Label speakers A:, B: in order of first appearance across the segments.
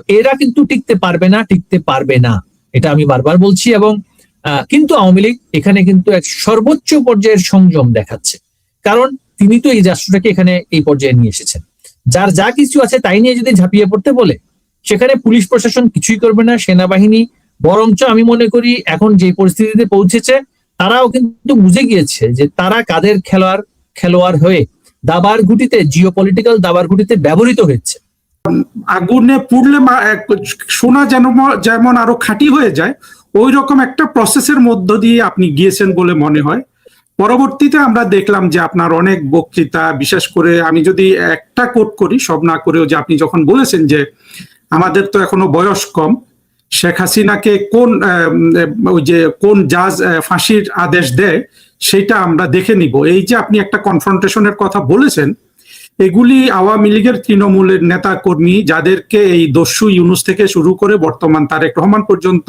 A: এরা কিন্তু টিকতে পারবে না, এটা আমি বারবার বলছি। এবং কিন্তু আওয়ামী লীগ এখানে কিন্তু এক সর্বোচ্চ পর্যায়ের সংযম দেখাচ্ছে, কারণ তিনি তো এই রাষ্ট্রটাকে এখানে এই পর্যায়ে নিয়ে এসেছেন। যার যা কিছু আছে তাই নিয়ে যদি ঝাঁপিয়ে পড়তে বলে, সেখানে পুলিশ প্রশাসন কিছুই করবে না, সেনাবাহিনী বরঞ্চ আমি মনে করি এখন যে পরিস্থিতিতে পৌঁছেছে, তারাও কিন্তু বুঝে গিয়েছে যে তারা কাদের খেলোয়াড় হয়ে দাবার ঘুটিতে, জিওপলিটিক্যাল দাবার ঘুটিতে ব্যবহৃত হচ্ছে।
B: আগুনে পুড়লে সোনা যেমন আরো খাঁটি হয়ে যায়, ওই রকম একটা প্রসেসের মধ্য দিয়ে আপনি গিয়েছেন বলে মনে হয়। পরবর্তীতে আমরা দেখলাম যে আপনার অনেক বক্তৃতা, বিশেষ করে আমি যদি একটা কোট করি, সব না করেও, যে আপনি যখন বলেছেন যে আমাদের তো এখনো বয়স কম, শেখ হাসিনাকে কোন জাজ ফাঁসির আদেশ দেয় সেটা আমরা দেখে নিব। এই যে আপনি একটা কনফ্রন্টেশনের কথা বলেছেন, এগুলি আওয়ামী লীগের তৃণমূলের নেতা কর্মী, যাদেরকে এই দস্যু ইউনূস থেকে শুরু করে বর্তমান তারেক রহমান পর্যন্ত,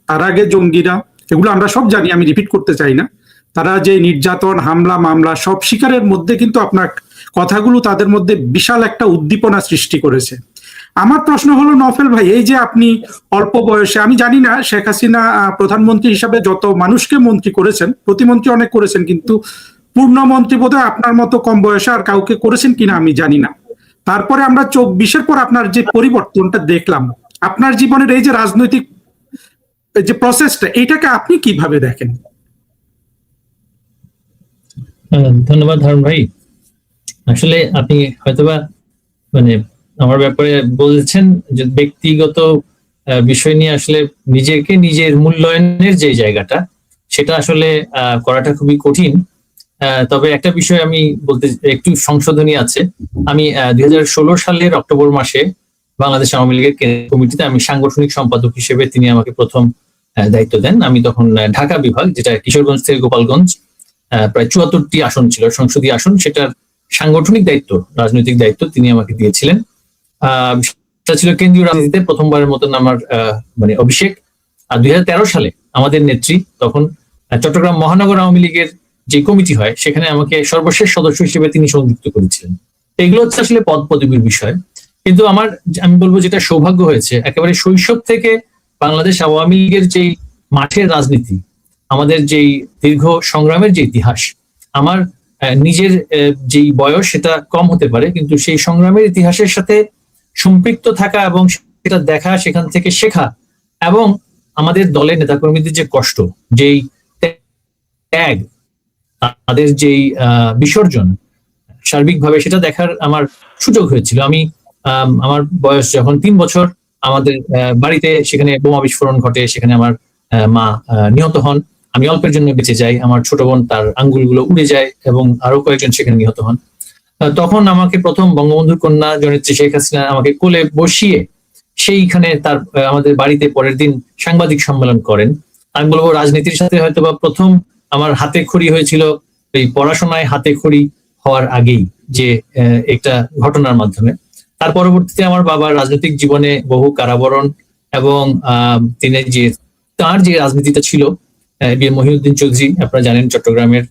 B: তার আগে জঙ্গিরা, এগুলো আমরা সব জানি, আমি রিপিট করতে চাই না, তারা যে নির্যাতন, হামলা, মামলা সব শিকারের মধ্যে কিন্তু আপনার কথাগুলো তাদের মধ্যে বিশাল একটা উদ্দীপনা সৃষ্টি করেছে। আমার প্রশ্ন হলো, নফেল ভাই, এই যে আপনি অল্প বয়সে, আমি জানি না শেখ হাসিনা প্রধানমন্ত্রী হিসাবে যত মানুষকে মন্ত্রী করেছেন, প্রতিমন্ত্রী অনেক করেছেন, কিন্তু পূর্ণমন্ত্রী বোধহয় আপনার মতো কম বয়সে আর কাউকে করেছেন কিনা আমি জানি না। তারপরে আমরা 24-এর পর আপনার যে পরিবর্তনটা দেখলাম, আপনার জীবনের এই যে রাজনৈতিক যে প্রসেসটা, এটাকে আপনি কিভাবে দেখেন?
A: ধন্যবাদ হারুন ভাই। আসলে আপনি হয়তোবা মানে আমার ব্যাপারে বলছেন যে ব্যক্তিগত বিষয় নিয়ে আসলে নিজের মূল্যায়নের যে জায়গাটা, সেটা আসলে করাটা খুবই কঠিন। তবে একটা বিষয় আমি বলতে, একটু সংশোধনী আছে। আমি 2016 সালের অক্টোবর মাসে বাংলাদেশ আওয়ামী লীগের কমিটিতে আমি সাংগঠনিক সম্পাদক হিসেবে তিনি আমাকে প্রথম দায়িত্ব দেন। আমি তখন ঢাকা বিভাগ, যেটা কিশোরগঞ্জ থেকে গোপালগঞ্জ, প্রায় 74টি আসন ছিল, সংসদীয় আসন, সেটার সাংগঠনিক দায়িত্ব, রাজনৈতিক দায়িত্ব তিনি আমাকে দিয়েছিলেন। সেটা ছিল কেন্দ্রীয় রাজনীতিতে প্রথমবারের মতন আমার মানে অভিষেক। আর 2013 সালে আমাদের নেত্রী, তখন চট্টগ্রাম মহানগর আওয়ামী লীগের যে কমিটি হয়, সেখানে আমাকে সর্বশেষ সদস্য হিসেবে তিনি সংযুক্ত করেছিলেন। এগুলো হচ্ছে আসলে পদ পদবীর বিষয়। কিন্তু আমি বলবো যেটা সৌভাগ্য হয়েছে, একেবারে শৈশব থেকে বাংলাদেশ আওয়ামী লীগের যেই মাঠের রাজনীতি, আমাদের যেই দীর্ঘ সংগ্রামের যে ইতিহাস, আমার নিজের যেই বয়স সেটা কম হতে পারে, কিন্তু সেই সংগ্রামের ইতিহাসের সাথে সম্পৃক্ত থাকা এবং সেটা দেখা, সেখান থেকে শেখা, এবং আমাদের দলের নেতাকর্মীদের যে কষ্ট, যেই ত্যাগ, তাদের যেই বিসর্জন সার্বিকভাবে, সেটা দেখার আমার সুযোগ হয়েছিল। আমি আমার বয়স যখন 3 বছর, আমাদের বাড়িতে সেখানে বোমা বিস্ফোরণ ঘটে, সেখানে আমার মা নিহত হন, আমি অল্পের জন্য বেঁচে যাই, আমার ছোট বোন তার আঙ্গুলগুলো উড়ে যায়, এবং আরো কয়েকজন সেখানে নিহত হন। তখন আমাকে প্রথম বঙ্গবন্ধুর কন্যা জননেত্রী শেখ হাসিনা আমাকে কোলে বসিয়ে সেইখানে তার আমাদের বাড়িতে পরের দিন সাংবাদিক সম্মেলন করেন। আমি বলবো রাজনীতির সাথে হয়তোবা প্রথম আমার হাতে খড়ি হয়েছিল এই পড়াশোনায় হাতে খড়ি হওয়ার আগেই, যে একটা ঘটনার মাধ্যমে। তার পরবর্তীতে আমার বাবার রাজনৈতিক জীবনে বহু কারাবরণ, এবং তার যে রাজনীতিটা ছিল, বীর মহিউদ্দিন চৌধুরী, আপনারা জানেন চট্টগ্রামের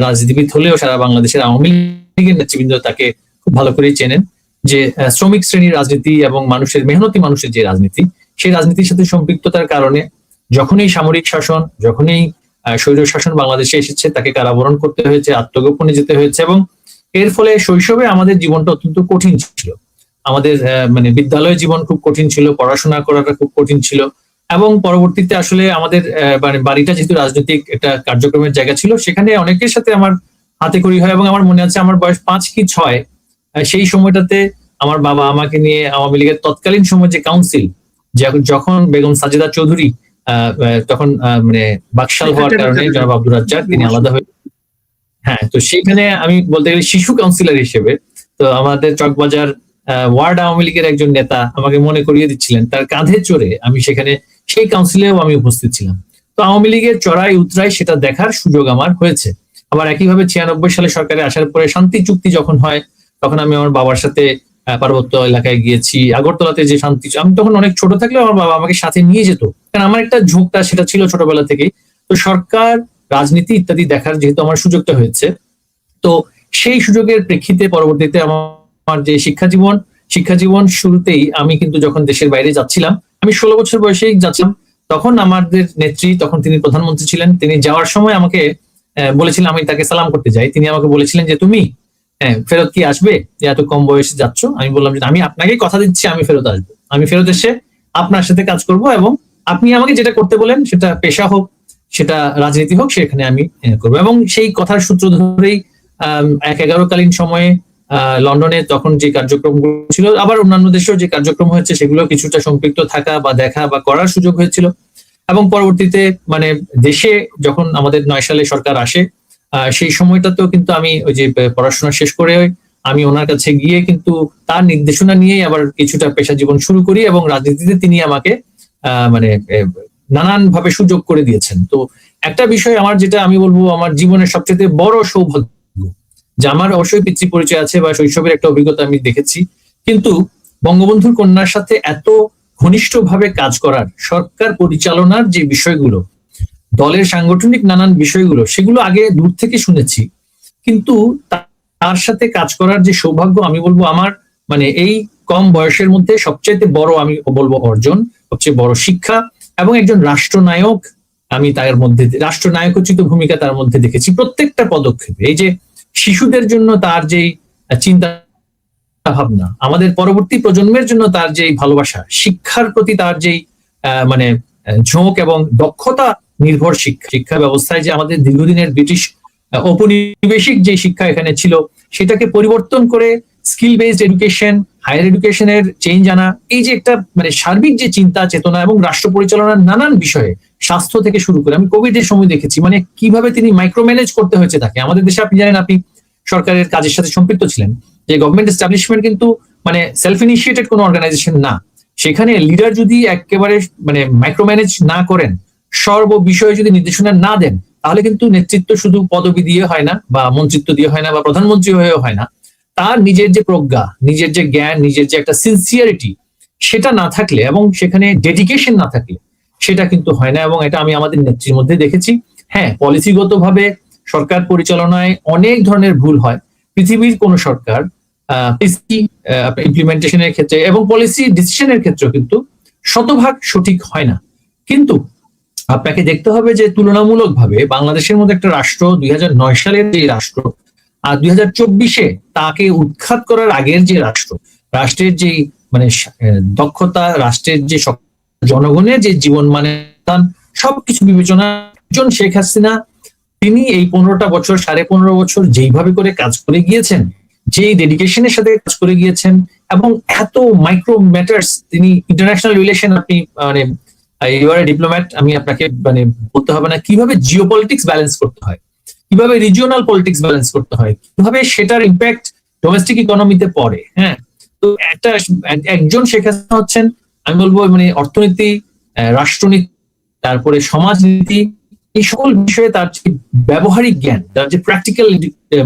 A: রাজনীতিবিদ হলেও সারা বাংলাদেশের আওয়ামী লীগের নেতৃবৃন্দ তাকে খুব ভালো করেই চেনেন, যে শ্রমিক শ্রেণীর রাজনীতি এবং মেহনতি মানুষের যে রাজনীতি, সেই রাজনীতির সাথে সম্পৃক্ততার কারণে যখনই সামরিক শাসন, যখনই স্বৈর শাসন বাংলাদেশে এসেছে, তাকে কারাবরণ করতে হয়েছে, আত্মগোপনে যেতে হয়েছে, এবং এর ফলে শৈশবে আমাদের জীবনটা অত্যন্ত কঠিন ছিল। আমাদের মানে বিদ্যালয় জীবন খুব কঠিন ছিল, পড়াশোনা করাটা খুব কঠিন ছিল, এবং পরবর্তীতে আসলে আমাদের মানে বাড়িটা যেহেতু রাজনৈতিক একটা কার্যক্রমের জায়গা ছিল, সেখানে অনেকের সাথে আমার হাতে খড়ি হয়। এবং আমার মনে আছে আমার বয়স 5 কি 6, সেই সময়টাতে আমার বাবা আমাকে নিয়ে আওয়ামী লীগের তৎকালীন সময় যে কাউন্সিল, যখন বেগম সাজেদা চৌধুরী তখন মানে বাকশাল হওয়ার কারণে জনাব আব্দুর রাজ্জাক তিনি আলাদা হয়ে, হ্যাঁ, তো সেখানে আমি বলতে গেলে শিশু কাউন্সিলর হিসেবে, তো আমাদের চকবাজার ওয়ার্ড আওয়ামী লীগের একজন নেতা আমাকে মনে করিয়ে দিচ্ছিলেন, তার কাঁধে চড়ে আমি সেখানে সেই কাউন্সিলেও আমি উপস্থিত ছিলাম। তো আওয়ামী লীগের চড়াই উতরাই সেটা দেখার সুযোগ আমার হয়েছে। আবার একইভাবে 96 সালে সরকারে আসার পরে শান্তি চুক্তি যখন হয়, তখন আমি আমার বাবার সাথে পার্বত্য এলাকায় গিয়েছি, আগরতলাতে যে শান্তি, আমি তখন অনেক ছোট থাকলেও আমার বাবা আমাকে সাথে নিয়ে যেত, কারণ আমার একটা ঝোঁকটা সেটা ছিল ছোটবেলা থেকেই। তো সরকার, রাজনীতি ইত্যাদি দেখার যেহেতু আমার সুযোগটা হয়েছে, তো সেই সুযোগের প্রেক্ষিতে পরবর্তীতে আমার যে শিক্ষা জীবন, শিক্ষা জীবন শুরুতেই আমি কিন্তু যখন দেশের বাইরে যাচ্ছিলাম, আমি 16 বছর বয়সেই যাচ্ছিলাম, তখন আমাদের নেত্রী, তখন তিনি প্রধানমন্ত্রী ছিলেন, তিনি যাওয়ার সময় আমাকে বলেছিলেন, আমি তাকে সালাম করতে যাই, তিনি আমাকে বলেছিলেন যে তুমি ফেরত কি আসবে, যে এত কম বয়সে যাচ্ছ? আমি বললাম যে আমি আপনাকে কথা দিচ্ছি আমি ফেরত আসবো, আমি ফেরত এসে আপনার সাথে কাজ করব, এবং আপনি আমাকে যেটা করতে বলেন, সেটা পেশা হোক, সেটা রাজনীতি হোক, সেখানে আমি করবো। এবং সেই কথার সূত্র ধরেই 1-11 কালীন সময়ে লন্ডনে তখন যে কার্যক্রম ছিল, আবার অন্যান্য দেশেও যে কার্যক্রম হয়েছে, সেগুলো কিছুটা সম্পৃক্ত থাকা বা দেখা বা করার সুযোগ হয়েছিল। এবং পরবর্তীতে মানে দেশে যখন আমাদের 9 সালে সরকার আসে, সেই সময়টাতেও কিন্তু আমি ওই যে পড়াশোনা শেষ করে আমি ওনার কাছে গিয়ে কিন্তু তার নির্দেশনা নিয়েই আবার কিছুটা পেশা জীবন শুরু করি, এবং রাজনীতিতে তিনি আমাকে মানে নানান ভাবে সুযোগ করে দিয়েছেন। তো একটা বিষয় আমার, যেটা আমি বলবো আমার জীবনের সবচেয়ে বড় সৌভাগ্য, যে আমার অবশ্যই পিতৃ পরিচয় আছে বা শৈশবের একটা অভিজ্ঞতা আমি দেখেছি, কিন্তু বঙ্গবন্ধুর কন্যার সাথে এত ঘনিষ্ঠভাবে কাজ করার, সরকার পরিচালনার যে বিষয়গুলো, দলের সাংগঠনিক নানান বিষয়গুলো, সেগুলো আগে দূর থেকে শুনেছি, কিন্তু তার সাথে কাজ করার যে সৌভাগ্য, আমি বলবো আমার মানে এই কম বয়সের মধ্যে সবচাইতে বড় আমি বলবো অর্জন, সবচেয়ে বড় শিক্ষা, এবং একজন রাষ্ট্রনায়ক আমি তার মধ্যে, রাষ্ট্রনায়কোচিত ভূমিকা তার মধ্যে দেখেছি প্রত্যেকটা পদক্ষেপে। এই যে শিশুদের জন্য তার যেই চিন্তা ভাবনা, আমাদের পরবর্তী প্রজন্মের জন্য তার যেই ভালোবাসা, শিক্ষার প্রতি তার যেই মানে ঝোঁক এবং দক্ষতা নির্ভর শিক্ষা ব্যবস্থায় যে আমাদের দীর্ঘদিনের ব্রিটিশ ঔপনিবেশিক যে শিক্ষা এখানে ছিল, সেটাকে পরিবর্তন করে স্কিল বেসড এডুকেশন, হায়ার এডুকেশনের চেঞ্জ আনা, এই যে একটা মানে সার্বিক যে চিন্তা চেতনা এবং রাষ্ট্র পরিচালনার নানান বিষয়ে, স্বাস্থ্য থেকে শুরু করে, আমি কোভিড এর সময় দেখেছি মানে কিভাবে তিনি মাইক্রো ম্যানেজ করতে হয়েছে তাকে। আমাদের দেশে আপনি জানেন, আপনি সরকারের কাজের সাথে সম্পৃক্ত ছিলেন, যে গভর্নমেন্ট এস্টাবলিশমেন্ট কিন্তু মানে সেলফ ইনিশিয়েটেড কোনো অর্গানাইজেশন না। সেখানে লিডার যদি একেবারে মানে মাইক্রো ম্যানেজ না করেন, সর্ব বিষয়ে যদি নির্দেশনা না দেন, তাহলে কিন্তু নেতৃত্ব শুধু পদবি দিয়ে হয় না, বা মন্ত্রিত্ব দিয়ে হয় না, বা প্রধানমন্ত্রী হয়েও হয় না। তার নিজের যে প্রজ্ঞা, নিজের যে জ্ঞান, নিজের যে একটা সিনসিয়ারিটি, সেটা না থাকলে এবং সেখানে ডেডিকেশন না থাকলে সেটা কিন্তু হয় না। এবং এটা আমি আমাদের নেত্রীর মধ্যে দেখেছি। হ্যাঁ, পলিসিগতভাবে সরকার পরিচালনায় অনেক ধরনের ভুল হয়, পৃথিবীর কোন সরকার পলিসি ইমপ্লিমেন্টেশনের ক্ষেত্রে এবং পলিসি ডিসিশনের ক্ষেত্রে কিন্তু শতভাগ সঠিক হয় না। কিন্তু আপনাকে দেখতে হবে যে তুলনামূলকভাবে বাংলাদেশের মধ্যে একটা রাষ্ট্র, 2009 সালের যে রাষ্ট্র, আর 2024-এ তাকে উৎখাত করার আগের যে রাষ্ট্র, রাষ্ট্রের যে মানে দক্ষতা, রাষ্ট্রের যে জনগণের যে জীবন মানে সবকিছু বিবেচনা, একজন শেখ হাসিনা তিনি এই 15টা বছর, 15.5 বছর যেইভাবে করে কাজ করে গিয়েছেন, যেই ডেডিকেশনের সাথে কাজ করে গিয়েছেন, এবং এত মাইক্রো ম্যাটার্স, তিনি ইন্টারন্যাশনাল রিলেশন, আপনি মানে ইউ আর এ ডিপ্লোম্যাট, আমি আপনাকে মানে বলতে হবে না কিভাবে জিও পলিটিক্স ব্যালেন্স করতে হয়, কিভাবে রিজিওনাল পলিটিক্স ব্যালেন্স করতে হয়, কিভাবে সেটার ইম্প্যাক্ট ডোমেস্টিক ইকোনমিতে পড়ে। হ্যাঁ, তো একটা একজন শেখ হাসিনা হচ্ছেন, আমি বলবো মানে অর্থনীতি, রাষ্ট্রনীতি, তারপরে সমাজনীতি, এই সকল বিষয়ে তার যে ব্যবহারিক জ্ঞান, তার যে প্র্যাকটিক্যাল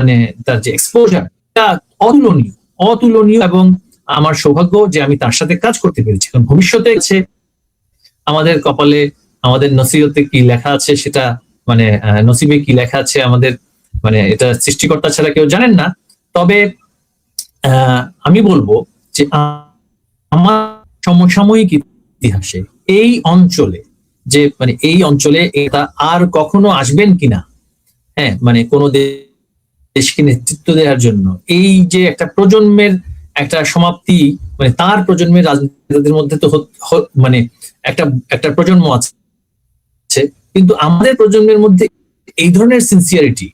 A: মানে তার যে এক্সপোজার, তা অতুলনীয়, অতুলনীয়। এবং আমার সৌভাগ্য যে আমি তার সাথে কাজ করতে পেরেছি। কারণ ভবিষ্যতে আছে আমাদের কপালে, আমাদের নসিবতে কি লেখা আছে সেটা মানে নসিবে কি লেখা আছে আমাদের মানে এটা সৃষ্টিকর্তা ছাড়া কেউ জানেন না। তবে আমি বলবো যে আমার সমসাময়িক ইতিহাসে এই অঞ্চলে, যে মানে এই অঞ্চলে এটা আর কখনো আসবেন কিনা, হ্যাঁ মানে কোন দেশকে নেতৃত্ব দেওয়ার জন্য, এই যে একটা প্রজন্মের একটা সমাপ্তি, মানে তার প্রজন্মের রাজনীতিদের মধ্যে তো মানে একটা একটা প্রজন্ম আছে, কিন্তু আমাদের প্রজন্মের মধ্যে এই ধরনের সিনসিয়ারিটি,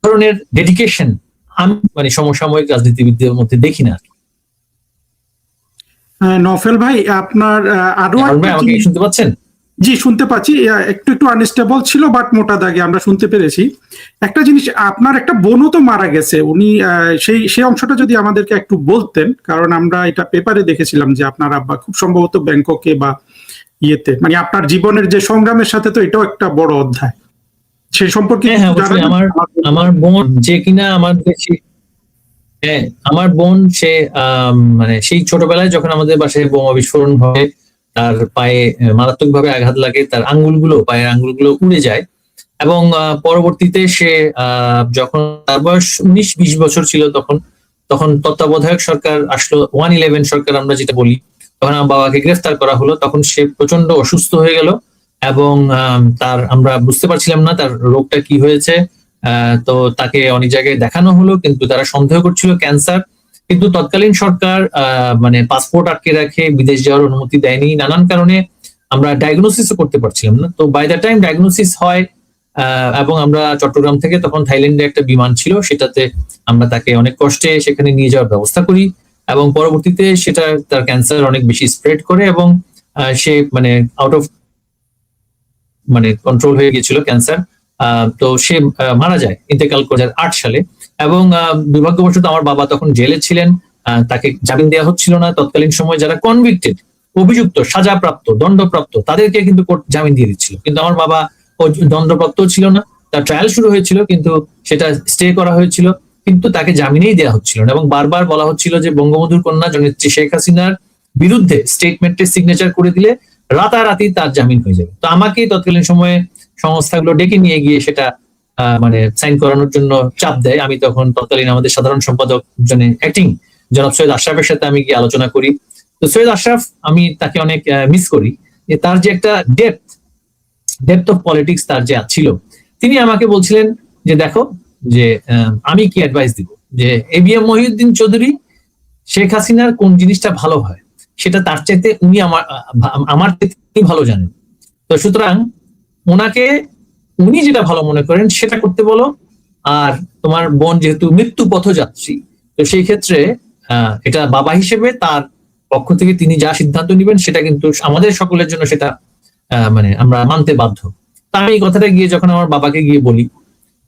A: ধরনের ডেডিকেশন আমি মানে সমসাময়িক রাজনীতিবিদদের মধ্যে দেখি না।
B: নফেল ভাই, আপনার আরো
A: আমাকে শুনতে পাচ্ছেন?
B: জি, শুনতে পাচ্ছি। একটু একটু আনস্টেবল ছিল, বাট মোটা দাগে আমরা শুনতে পেরেছি। একটা জিনিস, আপনার একটা বোনও তো মারা গেছে, উনি সেই অংশটা যদি আমাদেরকে একটু বলতেন, কারণ আমরা এটা পেপারে দেখেছিলাম যে আপনার আব্বা খুব সম্ভবত ব্যাংককে বা ইয়েতে, মানে আপনার জীবনের যে সংগ্রামের সাথে তো এটাও একটা বড় অধ্যায়, সেই সম্পর্কে
A: আমার বোন যে কিনা আমার দেশে, হ্যাঁ আমার বোন সে মানে সেই ছোটবেলায় যখন আমাদের বাসায় বোমা বিস্ফোরণ হয়, তার পায়ে মারাত্মক ভাবে আঘাত লাগে, তার আঙ্গুলগুলো, পায়ের আঙ্গুলগুলো উড়ে যায়, এবং পরবর্তীতে সে যখন তার বয়স 19-20 বছর ছিল, তখন তখন তত্ত্বাবধায়ক সরকার আসলো, 111 সরকার আমরা যেটা বলি। তখন আমার বাবাকে গ্রেফতার করা হলো, তখন সে প্রচন্ড অসুস্থ হয়ে গেল এবং তার আমরা বুঝতে পারছিলাম না তার রোগটা কি হয়েছে। তো তাকে অনেক জায়গায় দেখানো হলো, কিন্তু তারা সন্দেহ করছিল ক্যান্সার। কিন্তু তৎকালীন সরকার মানে পাসপোর্ট আটকে রাখে, বিদেশ যাওয়ার অনুমতি দেয়নি, নানান কারণে আমরা ডায়াগনোসিসও করতে পারছিলাম না। তো বাই দ্য টাইম ডায়াগনোসিস হয় এবং আমরা চট্টগ্রাম থেকে তখন থাইল্যান্ডে একটা বিমান ছিল, সেটাতে আমরা তাকে অনেক কষ্টে সেখানে নিয়ে যাওয়ার ব্যবস্থা করি এবং পরবর্তীতে সেটা তার ক্যান্সার অনেক বেশি স্প্রেড করে এবং সে মানে আউট অফ মানে কন্ট্রোল হয়ে গিয়েছিল ক্যান্সার। তো সে মারা যায় ইন্তেকাল করে 2008 সালে। এবং দুর্ভাগ্যবশত আমার বাবা তখন জেলে ছিলেন, তাকে জামিন দেওয়া হচ্ছিল না। তৎকালীন সময় যারা কনভিক্টেড, অভিযুক্ত, সাজাপ্রাপ্ত, দণ্ডপ্রাপ্ত, তাদেরকে কিন্তু কোর্ট জামিন দিয়ে দিচ্ছিল, কিন্তু আমার বাবা দণ্ডপ্রাপ্ত ছিল না। তার ট্রায়াল শুরু হয়েছিল কিন্তু সেটা স্টে করা হয়েছিল, কিন্তু তাকে জামিনেই দেওয়া হচ্ছিল না। এবং বারবার বলা হচ্ছিল যে বঙ্গবন্ধুর কন্যা জননেত্রী শেখ হাসিনার বিরুদ্ধে স্টেটমেন্টে সিগনেচার করে দিলে রাতারাতি তার জামিন হয়ে যাবে। তো আমাকে তৎকালীন সময়ে সংস্থাগুলো ডেকে নিয়ে গিয়ে সেটা মানে সাইন করানোর জন্য চাপ দেয়। আমি তখন তৎকালীন আমাদের সাধারণ সম্পাদক অ্যাক্টিং জনাব সৈয়দ আশরাফের সাথে আমি গিয়ে আলোচনা করি। তো সৈয়দ আশরাফ, আমি তাকে অনেক মিস করি, যে তার যে একটা ডেপথ অফ পলিটিক্স তার যে ছিল। তিনি আমাকে বলছিলেন যে দেখো, যে আমি কি অ্যাডভাইস দিব, যে এবিএম মহিউদ্দিন চৌধুরী শেখ হাসিনার কোন জিনিসটা ভালো হয় সেটা তার চাইতে উনি আমার চাইতে ভালো জানেন। তো সুতরাং ওনাকে উনি যেটা ভালো মনে করেন সেটা করতে বলো। আর তোমার বোন যেহেতু মৃত্যু পথযাত্রী, তো সেই ক্ষেত্রে এটা বাবা হিসেবে তার পক্ষ থেকে তিনি যা সিদ্ধান্ত নেবেন সেটা কিন্তু আমাদের সকলের জন্য সেটা মানে আমরা মানতে বাধ্য। তা আমি এই কথাটা গিয়ে যখন আমার বাবাকে গিয়ে বলি,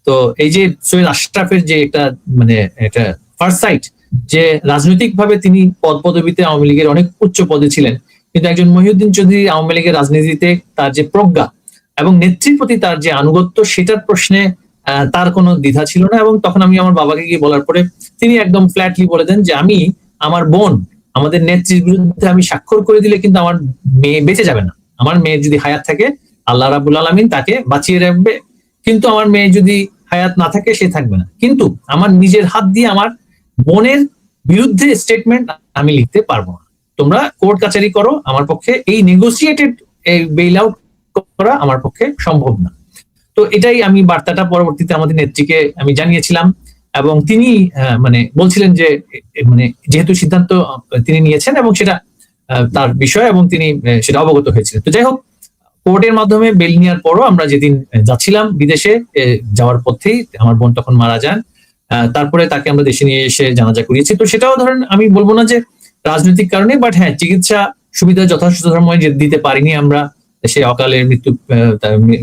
A: তো এই যে সৈয়দ আশরাফের যে একটা মানে একটা ফার্স্ট সাইট, যে রাজনৈতিক ভাবে তিনি পদ পদবিতে আওয়ামী লীগের অনেক উচ্চ পদে ছিলেন, কিন্তু একজন মহিউদ্দিন চৌধুরী আওয়ামী লীগের রাজনীতিতে তার যে প্রজ্ঞা এবং নেত্রীর প্রতি তার যে আনুগত্য, সেটার প্রশ্নে তার কোনো দ্বিধা ছিল না। এবং তখন আমি আমার বাবাকে গিয়ে বলার পরে তিনি একদম ফ্ল্যাটলি বলে দেন যে আমি আমার বোন, আমাদের নেত্রীর বিরুদ্ধে আমি স্বাক্ষর করে দিলে কিন্তু আমার মেয়ে বেঁচে যাবে না। আমার মেয়ে যদি হায়াত থাকে আল্লাহ রাব্বুল আলামিন তাকে বাঁচিয়ে রাখবে, কিন্তু আমার মেয়ে যদি হায়াত না থাকে সে থাকবে না। কিন্তু আমার নিজের হাত দিয়ে আমার বোনের বিরুদ্ধে স্টেটমেন্ট আমি লিখতে পারবো না। তোমরা কোর্ট কাচারি করো, আমার পক্ষে এই নেগোসিয়েটেড বেইল আউট করা আমার পক্ষে সম্ভব না। তো এটাই আমি বার্তাটা পরবর্তীতে আমাদের নেত্রীকে আমি জানিয়েছিলাম এবং তিনি মানে বলছিলেন যে মানে যেহেতু সিদ্ধান্ত তিনি নিয়েছেন এবং সেটা তার বিষয় এবং তিনি সেটা অবগত হয়েছিলেন। তো যাই হোক, কোর্টের মাধ্যমে বেল নেওয়ার পরও আমরা যেদিন যাচ্ছিলাম বিদেশে, যাওয়ার পথেই আমার বোন তখন মারা যান। তারপরে তাকে আমরা দেশে নিয়ে এসে জানাজা করিয়েছি। তো সেটাও ধরেন আমি বলবো না যে রাজনৈতিক কারণে, বাট হ্যাঁ, চিকিৎসা সুবিধা যথাযথ সময় দিতে পারিনি আমরা, সে অকালে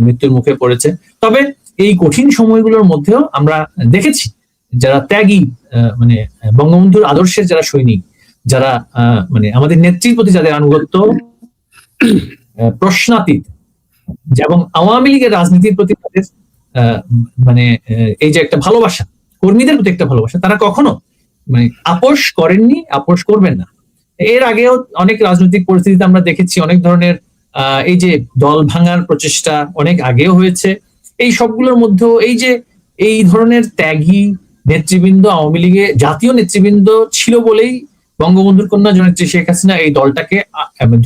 A: মৃত্যুর মুখে পড়েছে। তবে এই কঠিন সময়গুলোর মধ্যেও আমরা দেখেছি যারা ত্যাগী, মানে বঙ্গবন্ধুর আদর্শের যারা সৈনিক, যারা মানে আমাদের নেত্রীর প্রতি যাদের আনুগত্য প্রশ্নাতীত, এবং আওয়ামী লীগের রাজনীতির প্রতি তাদের মানে এই যে একটা ভালোবাসা, কর্মীদের প্রতি একটা ভালোবাসা, তারা কখনো মানে আপোষ করেননি, আপোষ করবেন না। এর আগেও অনেক রাজনৈতিক পরিস্থিতিতে আমরা দেখেছি অনেক ধরনের এই যে দল ভাঙার প্রচেষ্টা অনেক আগেও হয়েছে। এই সবগুলোর মধ্যেও এই যে এই ধরনের ত্যাগী নেতৃবৃন্দ, আওয়ামী লীগে জাতীয় নেতৃবৃন্দ ছিল বলেই বঙ্গবন্ধুর কন্যা জননেত্রী শেখ হাসিনা এই দলটাকে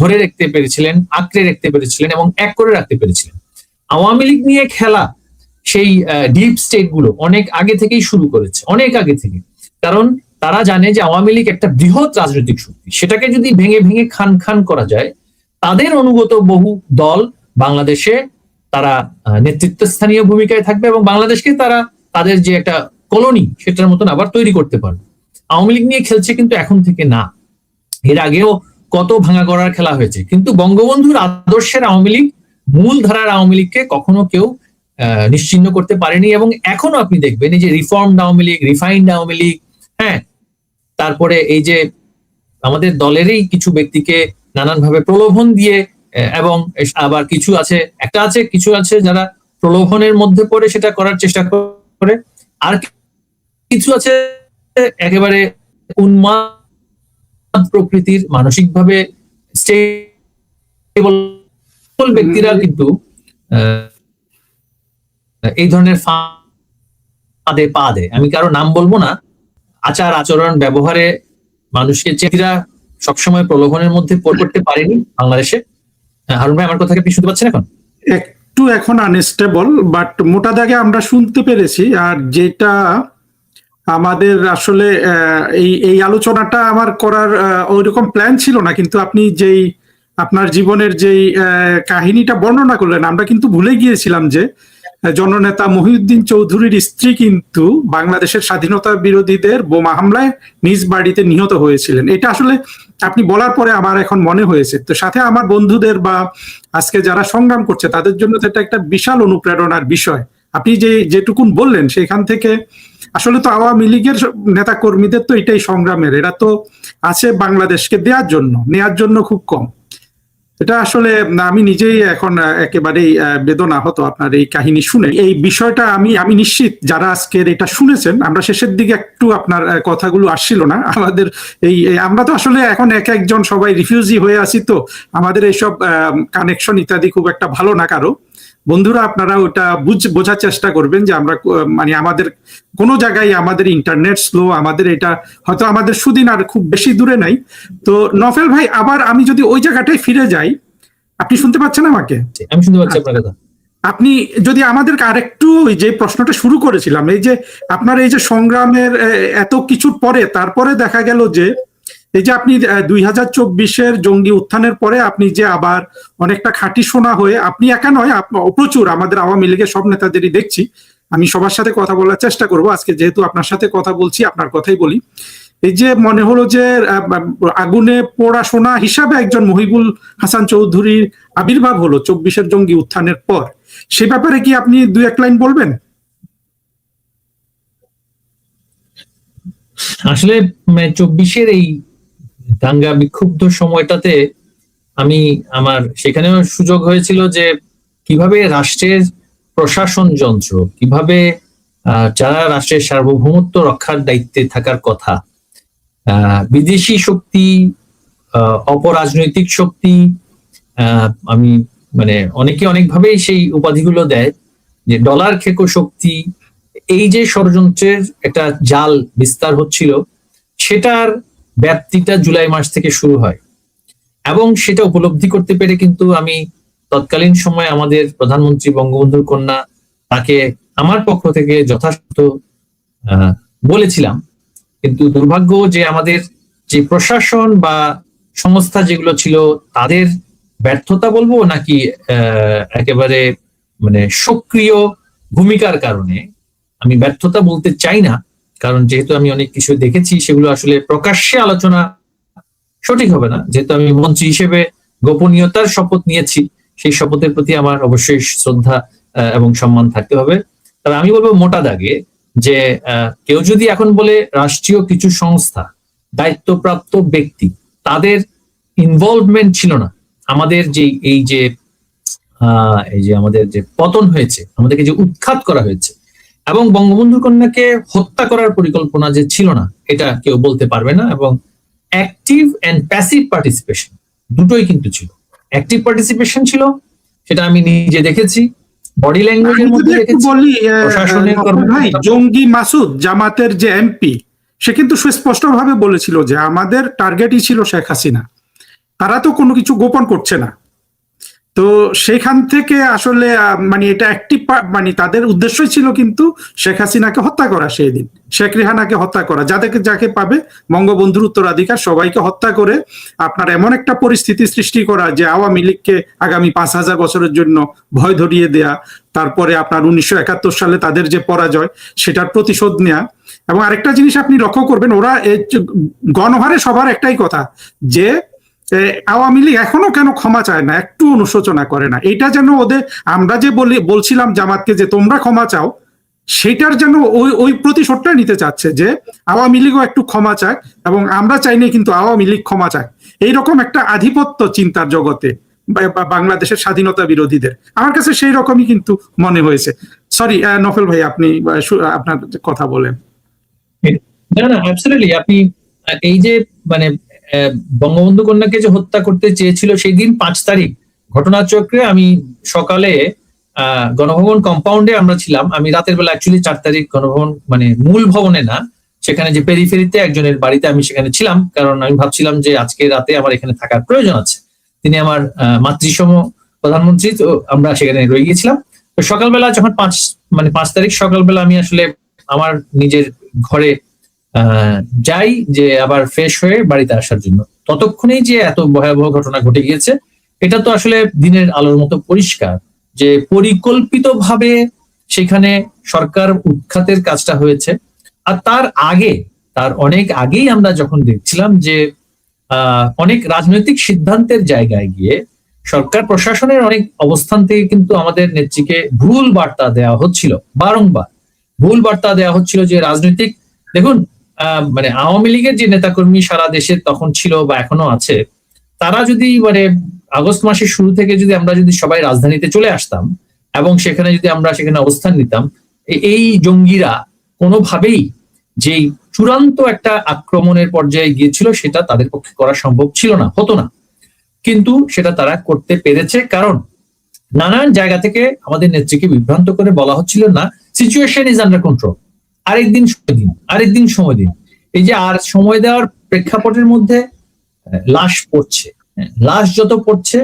A: ধরে রাখতে পেরেছিলেন, আঁকড়ে রাখতে পেরেছিলেন এবং এক করে রাখতে পেরেছিলেন। আওয়ামী লীগ নিয়ে খেলা সেই ডিপ স্টেট গুলো অনেক আগে থেকেই শুরু করেছে, অনেক আগে থেকে। কারণ তারা জানে যে আওয়ামী লীগ একটা বৃহৎ রাজনৈতিক শক্তি, সেটাকে যদি ভেঙে ভেঙে খান খান করা যায়, তাদের অনুগত বহু দল বাংলাদেশে তারা নেতৃত্বস্থানীয় ভূমিকায় থাকবে এবং বাংলাদেশকে তারা তাদের যে একটা কলোনি সেটার মতন আবার তৈরি করতে পারবে। আওয়ামী লীগ নিয়ে খেলছে কিন্তু এখন থেকে না, এর আগেও কত ভাঙা গড়ার খেলা হয়েছে, কিন্তু বঙ্গবন্ধুর আদর্শের আওয়ামী লীগ, মূল ধারার আওয়ামী লীগকে কখনো কেউ নিশ্চিহ্ন করতে পারেনি। এবং এখনো আপনি দেখবেন এই যে রিফর্মড আওয়ামী লীগ, রিফাইন্ড আওয়ামী লীগ, হ্যাঁ, তারপরে এই যে আমাদের দলেরই কিছু ব্যক্তিকে নানানভাবে প্রলোভন দিয়ে, এবং আবার কিছু আছে যারা প্রলোভনের মধ্যে পড়ে সেটা করার চেষ্টা করে, আর কিছু আছে একেবারে উন্মাদ প্রকৃতির, মানসিকভাবে স্টেবল ব্যক্তিরা কিন্তু এই ধরনের ফাঁদে পা দেয়। আমি কারো নাম বলবো না, আচার আচরণ ব্যবহারে মানুষকে চেতিরা সবসময় প্রলোভনের মধ্যে পড়তে পারেনি বাংলাদেশে। হারুন ভাই, আমার কথা কি আপনি শুনতে পাচ্ছেন এখন?
B: একটু এখন আনস্টেবল, বাট মোটা দাগে আমরা শুনতে পেরেছি। আর যেটা আমাদের আসলে এই এই আলোচনাটা আমার করার ওইরকম প্ল্যান ছিল না, কিন্তু আপনি যেই আপনার জীবনের যেই কাহিনীটা বর্ণনা করলেন, আমরা কিন্তু ভুলে গিয়েছিলাম যে জননেতা মহিউদ্দিন চৌধুরীর স্ত্রী কিন্তু বাংলাদেশের স্বাধীনতা বিরোধীদের বোমা হামলায় নিজ বাড়িতে নিহত হয়েছিলেন। এটা আসলে আপনি বলার পরে আমার এখন মনে হয়েছে। তো সাথে আমার বন্ধুদের বা আজকে যারা সংগ্রাম করছে তাদের জন্য তো এটা একটা বিশাল অনুপ্রেরণার বিষয়। আপনি যেটুকুন বললেন সেখান থেকে আসলে তো আওয়ামী লীগের নেতা কর্মীদের তো এটাই সংগ্রামের, এরা তো আছে বাংলাদেশকে নেয়ার জন্য খুব কম। এটা আসলে আমি নিজেই এখন একেবারেই বেদনাহত আপনার এই কাহিনী শুনে। এই বিষয়টা আমি নিশ্চিত যারা আজকের এটা শুনেছেন, আমরা শেষের দিকে একটু আপনার কথাগুলো আসছিল না আমাদের আমরা তো আসলে এখন এক একজন সবাই রিফিউজি হয়ে আছি, তো আমাদের এইসব কানেকশন ইত্যাদি খুব একটা ভালো না কারো। বন্ধুরা, আপনারা ওটা বোঝার চেষ্টা করবেন যে আমরা মানে আমাদের কোনো জায়গায় আমাদের ইন্টারনেট স্লো, আমাদের এটা হয়তো আমাদের সুদিন আর খুব বেশি দূরে নাই। তো নফেল ভাই, আবার আমি যদি ওই জায়গাটায় ফিরে যাই, আপনি শুনতে পাচ্ছেন আমাকে?
A: আমি শুনতে পাচ্ছি আপনার কথা।
B: আপনি যদি আমাদেরকে আরেকটু ওই যে প্রশ্নটা শুরু করেছিলাম, এই যে আপনার এই যে সংগ্রামের এত কিছুর পরে তারপরে দেখা গেল যে এই যে আপনি 2024-এর জঙ্গি উত্থানের পরে আপনি যে আবার অনেকটা খাঁটি সোনা হয়ে, আপনি একা নয়, প্রচুর আমাদের আওয়ামী লীগের সব নেতাদেরই দেখছি। আমি সবার সাথে কথা বলার চেষ্টা করব আজকে, যেহেতু আপনার সাথে কথা বলছি আপনার কথাই বলি। এই যে মনে হলো যে আগুনে পোড়া সোনা হিসাবে একজন মহিবুল হাসান চৌধুরীর আবির্ভাব হলো 24-এর জঙ্গি উত্থানের পর, সে ব্যাপারে কি আপনি দুই এক লাইন বলবেন?
A: আসলে 24-এর এই দাঙ্গা বিক্ষুব্ধ সময়টাতে আমার সেখানেও সুযোগ হয়েছিল যে কিভাবে রাষ্ট্রের প্রশাসন যন্ত্র, কিভাবে যারা রাষ্ট্রের সার্বভৌমত্ব রক্ষার দায়িত্বে থাকার কথা, বিদেশি শক্তি, অপরাজনৈতিক শক্তি, আমি মানে অনেকে অনেকভাবেই সেই উপাধিগুলো দেয়, যে ডলার খেকো শক্তি, এই যে ষড়যন্ত্রের একটা জাল বিস্তার হচ্ছিল, সেটার ব্যাপ্তিটা জুলাই মাস থেকে শুরু হয়। এবং সেটা উপলব্ধি করতে পেরে কিন্তু আমি তৎকালীন সময় আমাদের প্রধানমন্ত্রী বঙ্গবন্ধুর কন্যা, তাকে আমার পক্ষ থেকে যথাযথ বলেছিলাম। কিন্তু দুর্ভাগ্য যে আমাদের যে প্রশাসন বা সংস্থা যেগুলো ছিল, তাদের ব্যর্থতা বলবো নাকি একেবারে মানে সক্রিয় ভূমিকার কারণে, আমি ব্যর্থতা বলতে চাই না, কারণ যেহেতু আমি অনেক কিছু দেখেছি সেগুলো আসলে প্রকাশ্যে আলোচনা সঠিক হবে না। যেহেতু আমি মন্ত্রী হিসেবে গোপনীয়তার শপথ নিয়েছি, সেই শপথের প্রতি আমার অবশ্যই শ্রদ্ধা এবং সম্মান থাকতে হবে। তবে আমি বলবো মোটা দাগে যে কেউ যদি এখন বলে রাষ্ট্রীয় কিছু সংস্থা, দায়িত্বপ্রাপ্ত ব্যক্তি, তাদের ইনভলভমেন্ট ছিল না আমাদের যে এই যে আমাদের যে পতন হয়েছে, আমাদেরকে যে উৎখাত করা হয়েছে, এবং বঙ্গবন্ধু কন্যাকে হত্যা করার পরিকল্পনা যে ছিল না, এটা কেউ বলতে পারবে না। এবং অ্যাক্টিভ এন্ড প্যাসিভ পার্টিসিপেশন দুটোই কিন্তু ছিল। অ্যাক্টিভ পার্টিসিপেশন ছিল, সেটা আমি নিজে দেখেছি, বডি ল্যাঙ্গুয়েজের মধ্যে দেখেছি।
B: বলি ভাই, জঙ্গি মাসুদ জামাতের যে এমপি, সে কিন্তু সুস্পষ্টভাবে বলেছিল যে আমাদের টার্গেটই ছিল শেখ হাসিনা, তারা তো কোনো কিছু গোপন করছে না। তো সেখান থেকে আসলে মানে এটা অ্যাক্টিভ, মানে তাদের উদ্দেশ্যই ছিল কিন্তু শেখ হাসিনাকে হত্যা করা, সেই দিন শেখ রেহানাকে হত্যা করা, যাকে পাবে বঙ্গবন্ধুর উত্তরাধিকার সবাইকে হত্যা করে আপনার এমন একটা পরিস্থিতি সৃষ্টি করা যে আওয়ামী লীগকে আগামী 5000 বছরের জন্য ভয় ধরিয়ে দেয়া, তারপরে আপনার 1971 সালে তাদের যে পরাজয় সেটার প্রতিশোধ নেয়া। এবং আরেকটা জিনিস আপনি লক্ষ্য করবেন, ওরা গণহারে সবার একটাই কথা যে আওয়ামী লীগ এখনো কেন ক্ষমা চায় না, একটু অনুশোচনা করে না। এটা যেন ওদের, আমরা যে বলছিলাম জামাতকে যে তোমরা ক্ষমা চাও, সেটার যেন ওই প্রতিশোধটা নিতে চাচ্ছে যে আওয়ামী লীগও একটু ক্ষমা চাক, এবং আমরা চাইনি কিন্তু আওয়ামী লীগ ক্ষমা চাক। এইরকম একটা আধিপত্য চিন্তার জগতে বাংলাদেশের স্বাধীনতা বিরোধীদের, আমার কাছে সেই রকমই কিন্তু মনে হয়েছে। সরি নফেল ভাই, আপনি আপনার কথা বলেন।
A: না না, অ্যাবসলিউটলি। আপনি এই যে মানে বঙ্গবন্ধু কন্যাকে যে হত্যা করতে চেয়েছিল সেই দিন 5 তারিখ ঘটনাচক্রে, আমি সকালে গণভবন কম্পাউন্ডে আমরা ছিলাম, আমি রাতের বেলা অ্যাকচুয়ালি 4 তারিখ গণভবন মানে মূল ভবনে না, সেখানে যে পেরিফেরিতে একজনের বাড়িতে আমি সেখানে ছিলাম, কারণ আমি ভাবছিলাম যে আজকে রাতে আমার এখানে থাকার প্রয়োজন আছে। তিনি আমার মাতৃসম প্রধানমন্ত্রী, তো আমরা সেখানে রয়ে গিয়েছিলাম। তো সকালবেলা যখন 5 তারিখ সকালবেলা আমি আসলে আমার নিজের ঘরে যাই, যে আবার ফ্রেশ হয়ে বাড়িতে আসার জন্য। ততক্ষণেই যে এত ভয়াবহ ঘটনা ঘটে গিয়েছে, এটা তো আসলে দিনের আলোর মতো পরিষ্কার যে পরিকল্পিতভাবে সেখানে সরকার উৎখাতের কাজটা হয়েছে। আর তার অনেক আগেই আমরা যখন দেখছিলাম যে অনেক রাজনৈতিক সিদ্ধান্তের জায়গায় গিয়ে সরকার প্রশাসনের অনেক অবস্থান থেকে কিন্তু আমাদের নেত্রীকে ভুল বার্তা দেওয়া হচ্ছিল, বারংবার ভুল বার্তা দেওয়া হচ্ছিল যে রাজনৈতিক, দেখুন মানে আওয়ামী লীগের যে নেতাকর্মী সারা দেশে তখন ছিল বা এখনো আছে, তারা যদি মানে আগস্ট মাসের শুরু থেকে যদি আমরা যদি সবাই রাজধানীতে চলে আসতাম এবং সেখানে যদি আমরা সেখানে অবস্থান নিতাম, এই জঙ্গিরা কোনোভাবেই যেই চূড়ান্ত একটা আক্রমণের পর্যায়ে গিয়েছিল সেটা তাদের পক্ষে করা সম্ভব ছিল না, হতো না। কিন্তু সেটা তারা করতে পেরেছে, কারণ নানান জায়গা থেকে আমাদের নেত্রীকে বিভ্রান্ত করে বলা হচ্ছিল না সিচুয়েশন ইজ আন্ডার কন্ট্রোল, আরেকদিন সময় দিন। এই যে আর সময় দেওয়ার প্রেক্ষাপটের মধ্যে লাশ পড়ছে, লাশ যত পড়ছে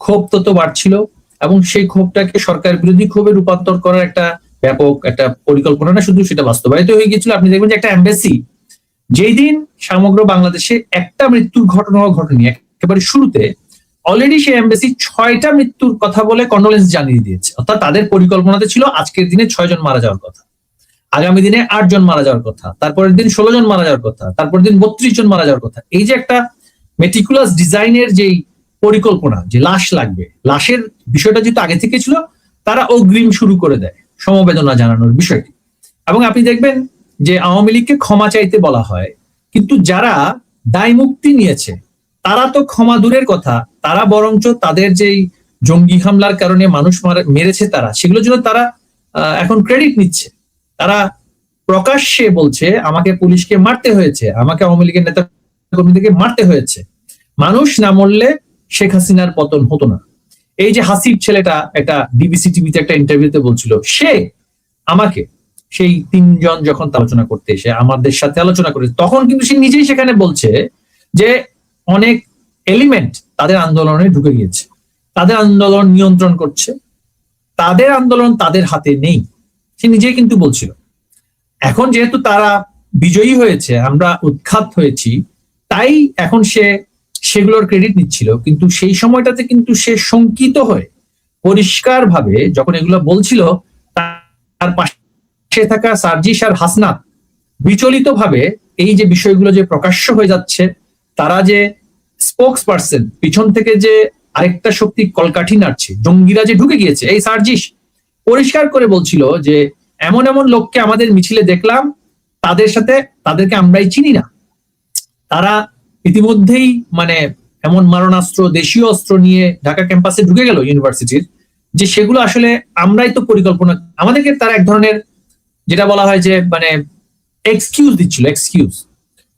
A: ক্ষোভ তত বাড়ছিল, এবং সেই ক্ষোভটাকে সরকার বিরোধী ক্ষোভে রূপান্তর করার একটা ব্যাপক একটা পরিকল্পনা না শুধু, সেটা বাস্তবায়িত হয়ে গিয়েছিল। আপনি দেখবেন যে একটা এমবাসি যেই দিন সমগ্র বাংলাদেশে একটা মৃত্যুর ঘটনাও ঘটেনি, একেবারে শুরুতে অলরেডি সেই এমবাসি 6টা মৃত্যুর কথা বলে কন্ডোলেন্স জানিয়ে দিয়েছে। অর্থাৎ তাদের পরিকল্পনাতে ছিল আজকের দিনে 6 জন মারা যাওয়ার কথা, আগামী দিনে 8 জন মারা যাওয়ার কথা, তারপরের দিন 16 জন মারা যাওয়ার কথা, তারপরের দিন 32 জন মারা যাওয়ার কথা। এই যে একটা মেটিকুলাস ডিজাইনের যেই পরিকল্পনা যে লাশ লাগবে, লাশের বিষয়টা যেহেতু আগে থেকে ছিল, তারা অগ্রিম শুরু করে দেয় সমবেদনা জানানোর বিষয়টি। এবং আপনি দেখবেন যে আওয়ামী লীগকে ক্ষমা চাইতে বলা হয়, কিন্তু যারা দায় মুক্তি নিয়েছে তারা তো ক্ষমা দূরের কথা, তারা বরঞ্চ তাদের যেই জঙ্গি হামলার কারণে মানুষ মেরেছে তারা, সেগুলোর জন্য তারা এখন ক্রেডিট নিচ্ছে। তারা প্রকাশ্যে বলছে আমাকে পুলিশকে মারতে হয়েছে, আমাকে আওয়ামী লীগের নেতা কর্মীদেরকে মারতে হয়েছে, মানুষ না মরলে শেখ হাসিনার পতন হতো না। এই যে হাসিব ছেলেটা একটা ডিবিসি টিভিতে একটা ইন্টারভিউতে বলছিল, সে আমাকে সেই 3 জন যখন আলোচনা করতে এসে আমাদের সাথে আলোচনা করে, তখন কিন্তু সে নিজেই সেখানে বলছে যে অনেক এলিমেন্ট তাদের আন্দোলনে ঢুকে গিয়েছে, তাদের আন্দোলন নিয়ন্ত্রণ করছে, তাদের আন্দোলন তাদের হাতে নেই, সে নিজেই কিন্তু বলছিল। এখন যেহেতু তারা বিজয়ী হয়েছে, আমরা উৎখাত হয়েছি, তাই এখন সে সেগুলোর ক্রেডিট নিচ্ছিল। কিন্তু সেই সময়টাতে কিন্তু সে শঙ্কিত হয়ে পরিষ্কার ভাবে যখন এগুলো বলছিল, তার পাশে থাকা সার্জিস আর হাসনাত বিচলিত ভাবে এই যে বিষয়গুলো যে প্রকাশ্য হয়ে যাচ্ছে, তারা যে স্পোক্স পার্সন, পিছন থেকে যে আরেকটা শক্তি কলকাঠি নাড়ছে, জঙ্গিরা যে ঢুকে গিয়েছে, এই সার্জিস পরিষ্কার করে বলছিল যে এমন এমন লোককে আমাদের মিছিলে দেখলাম, তাদেরকে আমরাই চিনি না, তারা ইতিমধ্যেই মানে এমন মারণাস্ত্র, দেশীয় অস্ত্র নিয়ে ঢাকা ক্যাম্পাসে ঢুকে গেল ইউনিভার্সিটির, যে সেগুলো আসলে আমরাই তো পরিকল্পনা, আমাদেরকে তারা এক ধরনের যেটা বলা হয় যে মানে এক্সকিউজ দিচ্ছিল, এক্সকিউজ।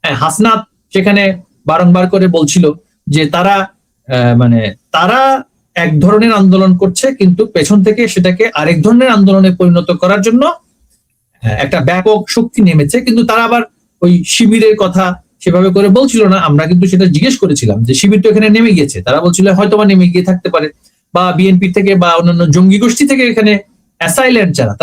A: হাসনাত সেখানে বারংবার করে বলছিল যে তারা তারা এক ধরনের আন্দোলন করছে, কিন্তু পেছন থেকে সেটাকে আরেক ধরনের আন্দোলনে পরিণত করার জন্য একটা ব্যাপক শক্তি নেমেছে। কিন্তু তারা আবার ওই শিবিরের কথা সেভাবে করে বলছিল না। আমরা কিন্তু সেটা জিজ্ঞেস করেছিলাম যে শিবির তো এখানে নেমে গিয়েছে, তারা বলছিল হয়তো বা নেমে গিয়ে থাকতে পারে, বা বিএনপি থেকে বা অন্যান্য জঙ্গি গোষ্ঠী থেকে এখানে অ্যাসাইলেন্ট যারা,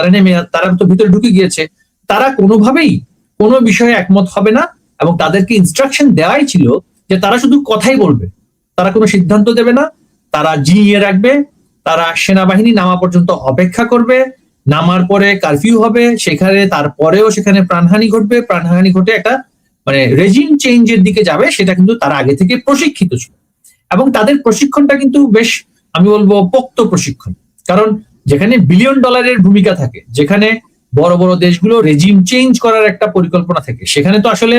A: তারা তো ভিতরে ঢুকে গিয়েছে, তারা কোনোভাবেই কোনো বিষয়ে একমত হবে না, এবং তাদেরকে ইনস্ট্রাকশন দেওয়াই ছিল যে তারা শুধু কথাই বলবে, তারা কোনো সিদ্ধান্ত দেবে না, তারা জিইয়ে রাখবে, তারা সেনাবাহিনী নামা পর্যন্ত অপেক্ষা করবে, নামার পরে কারফিউ হবে, সেখানে তারপরেও সেখানে প্রাণহানি ঘটবে, প্রাণহানি ঘটে একটা মানে রেজিম চেঞ্জের দিকে যাবে, সেটা কিন্তু তারা আগে থেকে প্রশিক্ষিত ছিল। এবং তাদের প্রশিক্ষণটা কিন্তু বেশ, আমি বলবো, পোক্ত প্রশিক্ষণ। কারণ যেখানে বিলিয়ন ডলারের ভূমিকা থাকে, যেখানে বড় বড় দেশগুলো রেজিম চেঞ্জ করার একটা পরিকল্পনা থাকে, সেখানে তো আসলে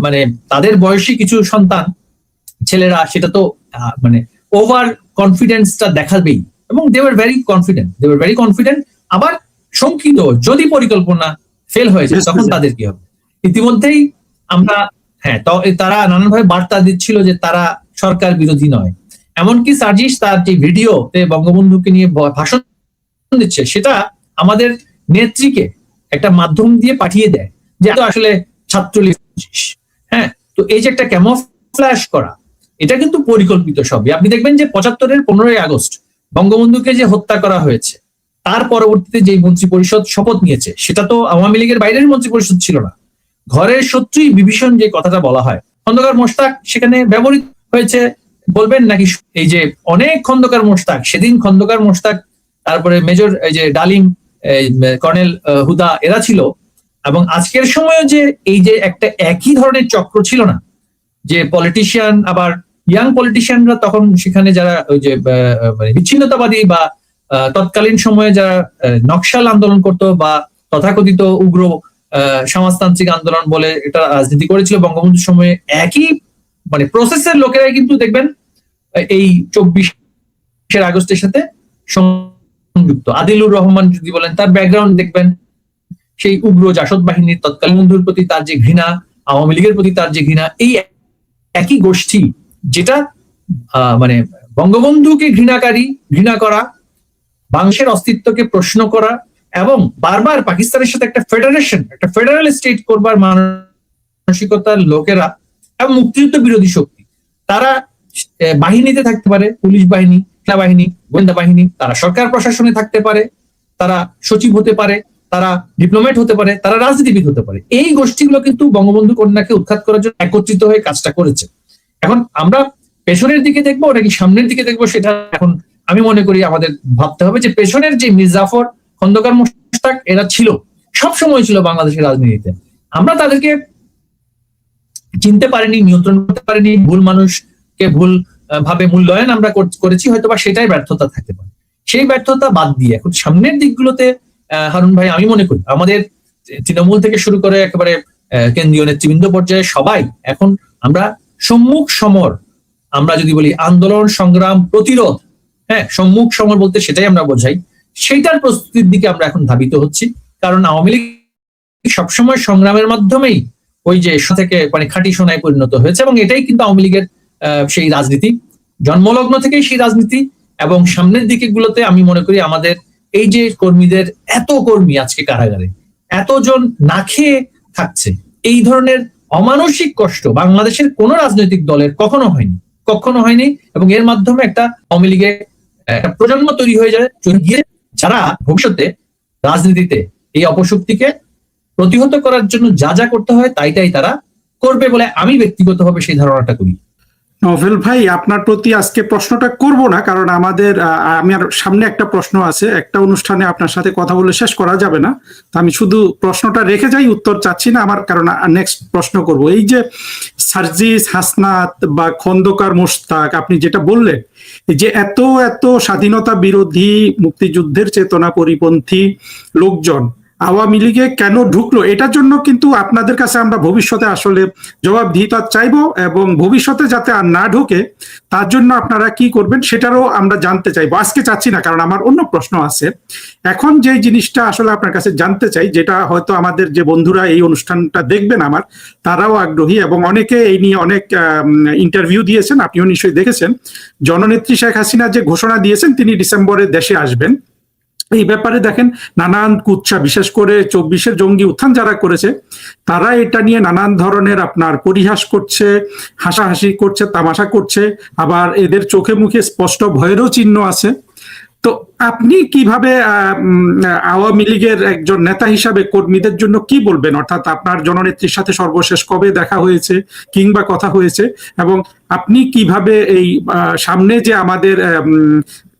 A: মানে তাদের বয়সী কিছু সন্তান ছেলেরা সেটা তো মানে ওভার কনফিডেন্সটা দেখাবেই, এবং দে ওয়ার ভেরি কনফিডেন্ট, আবার শঙ্কিত যদি পরিকল্পনা ফেল হয়ে যায় তখন তাদের কি হবে। ইতিমধ্যেই আমরা তারা নানানভাবে বার্তা দিচ্ছিল যে তারা সরকার বিরোধী নয়। এমনকি সার্জিস তার যে ভিডিওতে বঙ্গবন্ধুকে নিয়ে ভাষণ দিচ্ছে, সেটা আমাদের নেত্রীকে একটা মাধ্যম দিয়ে পাঠিয়ে দেয় যে আসলে ছাত্রলীগ 25। হ্যাঁ, তো এই যে একটা ক্যামোফ্ল্যাশ করা, এটা কিন্তু পরিকল্পিত সবই। আপনি দেখবেন যে 75-এর 15ই আগস্ট বঙ্গবন্ধুকে যে হত্যা করা হয়েছে, তার পরবর্তীতে যে মন্ত্রী পরিষদ শপথ নিয়েছে, সেটা তো আওয়ামী লীগের বাইরের মন্ত্রী পরিষদ ছিল না। ঘরের শত্রুই বিভীষণ যে কথাটা বলা হয়, খন্দকার মোশতাক সেখানে ব্যবহৃত হয়েছে বলবেন নাকি? এই যে অনেক খন্দকার মোশতাক, সেদিন খন্দকার মোশতাক, তারপরে মেজর এই যে ডালিম, কর্নেল হুদা, এরা ছিল। এবং আজকের সময়ও যে এই যে একটা একই ধরনের চক্র ছিল না, যে পলিটিশিয়ান, আবার ইয়াং পলিটিশিয়ানরা তখন সেখানে যারা ওই যে মানে বিচ্ছিন্নতাবাদী বা তৎকালীন সময়ে যারা নকশাল আন্দোলন করত বা তথাকথিত উগ্র সমাজতান্ত্রিক আন্দোলন বলে এটা রাজনীতি করেছিল বঙ্গবন্ধুর সময়ে, একই মানে প্রসেসের লোকেরাই কিন্তু দেখবেন এই 24 আগস্টের সাথে সংযুক্ত। আদিলুর রহমান যদি বলেন, তার ব্যাকগ্রাউন্ড দেখবেন সেই উগ্র জাসদ বাহিনীর, তৎকালীন বন্ধুর প্রতি তার যে ঘৃণা, আওয়ামী লীগের প্রতি তার যে ঘৃণা, এই একই গোষ্ঠী যেটা মানে বঙ্গবন্ধুকে ঘৃণা করা, বাংলাদেশের অস্তিত্বকে প্রশ্ন করা এবং বারবার পাকিস্তানের সাথে একটা ফেডারেল স্টেট করবার মানসিকতার লোকেরা এবং মুক্তিযুদ্ধ বিরোধী শক্তি, তারা বাহিনীতে থাকতে পারে, পুলিশ বাহিনী, সেনাবাহিনী, গোয়েন্দা বাহিনী, তারা সরকার প্রশাসনে থাকতে পারে, তারা সচিব হতে পারে, তারা ডিপ্লোমেট হতে পারে, তারা রাজনীতিবিদ হতে পারে। এই গোষ্ঠীগুলো কিন্তু বঙ্গবন্ধু কন্যাকে উৎখাত করার জন্য একত্রিত হয়ে কাজটা করেছে। এখন আমরা পেছনের দিকে দেখবো নাকি সামনের দিকে দেখবো, সেটা এখন আমি মনে করি আমাদের ভাবতে হবে যে পেছনের যে মির্জাফর, খন্দকার মোশতাক, এরা ছিল, সব সময় ছিল বাংলাদেশের রাজনীতিতে। আমরা তাদেরকে চিনতে পারিনি, নিয়ন্ত্রণ করতে পারিনি, ভুল মানুষকে ভুল ভাবে মূল্যায়ন আমরা করেছি, হয়তো বা সেটাই ব্যর্থতা থাকতে পারে। সেই ব্যর্থতা বাদ দিয়ে এখন সামনের দিকগুলোতে হারুন ভাই, আমি মনে করি আমাদের তৃণমূল থেকে শুরু করে একেবারে কেন্দ্রীয় নেতৃবৃন্দ পর্যায়ে সবাই এখন আমরা সম্মুখ সমর, আমরা যদি বলি আন্দোলন, সংগ্রাম, প্রতিরোধ, হ্যাঁ, সম্মুখ সমর বলতে সেটাই আমরা বোঝাই, সেইটার প্রস্তুতির দিকে আমরা এখন ধাবিত হচ্ছি। কারণ আওয়ামী লীগ সবসময় সংগ্রামের মাধ্যমেই ওই যে থেকে মানে খাঁটি সোনায় পরিণত হয়েছে, এবং এটাই কিন্তু আওয়ামী লীগের সেই রাজনীতি, জন্মলগ্ন থেকেই সেই রাজনীতি। এবং সামনের দিকে গুলোতে আমি মনে করি আমাদের এই যে কর্মীদের, এত কর্মী আজকে কারাগারে, এতজন না খেয়ে থাকছে, এই ধরনের অমানসিক কষ্ট বাংলাদেশের কোন রাজনৈতিক দলের কখনো হয়নি। এবং এর মাধ্যমে একটা আওয়ামী লীগের একটা প্রজন্ম তৈরি হয়ে যায়, যারা ভবিষ্যতে রাজনীতিতে এই অপশক্তিকে প্রতিহত করার জন্য যা যা করতে হয় তাই তারা করবে বলে আমি ব্যক্তিগতভাবে সেই ধারণাটা করি।
B: নভেল ভাই, আপনার প্রতি আজকে প্রশ্নটা করব না, কারণ আমার সামনে একটা প্রশ্ন আছে, একটা অনুষ্ঠানে আপনার সাথে কথা বলে শেষ করা যাবে না। তো আমি শুধু প্রশ্নটা রেখে যাই, উত্তর চাচ্ছি না আমার, কারণ নেক্সট প্রশ্ন করব। এই যে সার্জিস, হাসনাত বা খন্দকার মোশতাক, আপনি যেটা বললেন, যে এত স্বাধীনতা বিরোধী, মুক্তিযুদ্ধের চেতনা পরিপন্থী লোকজন আওয়ামী লীগে কেন ঢুকলো, এটার জন্য কিন্তু আপনাদের কাছে আমরা ভবিষ্যতে আসলে জবাবদিহিতা চাইবো, এবং ভবিষ্যতে যাতে আর না ঢোকে তার জন্য আপনারা কি করবেন সেটারও আমরা জানতে চাইবো। আজকে চাচ্ছি না, কারণ আমার অন্য প্রশ্ন আছে। এখন যে জিনিসটা আসলে আপনার কাছে জানতে চাই, যেটা হয়তো আমাদের যে বন্ধুরা এই অনুষ্ঠানটা দেখবেন আমার, তারাও আগ্রহী, এবং অনেকে এই নিয়ে অনেক ইন্টারভিউ দিয়েছেন, আপনিও নিশ্চয়ই দেখেছেন। জননেত্রী শেখ হাসিনা যে ঘোষণা দিয়েছেন তিনি ডিসেম্বরে দেশে আসবেন, এই ব্যাপারে দেখেন নানান কুৎসা, বিশেষ করে 24-এর জঙ্গি উত্থান যারা করেছে তারা এটা নিয়ে নানান ধরনের আপনার পরিহাস করছে, হাসাহাসি করছে, তামাশা করছে, আবার এদের চোখে মুখে স্পষ্ট ভয়েরও চিহ্ন আছে। তো আপনি কিভাবে আওয়ামী লীগের একজন নেতা হিসাবে কর্মীদের জন্য কি বলবেন? অর্থাৎ আপনার জননেত্রীর সাথে সর্বশেষ কবে দেখা হয়েছে কিংবা কথা হয়েছে, এবং আপনি কিভাবে এই সামনে যে আমাদের